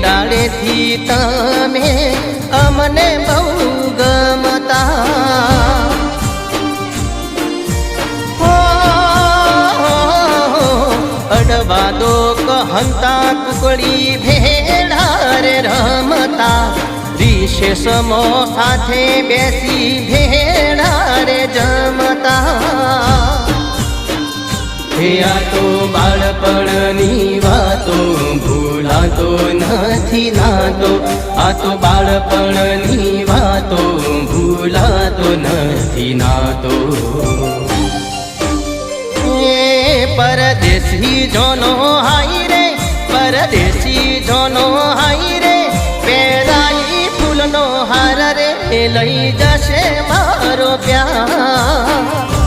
डाळेथी तमे अमने बहु गमता अडवा दो कहंता कुकड़ी भेड़ा रे रमता ऋषि समो साथे बेसी भेड़ा रे जमता हे आ तो बाळपणनी वातो भूलातो नथी नातो आ तो बाळपणनी वातो भूलातो नथी नातो परदेसी जोनो हाई रे परदेसी जोनो हाई रे पेराई फूलनो हार रे लई जशे मारो प्यार।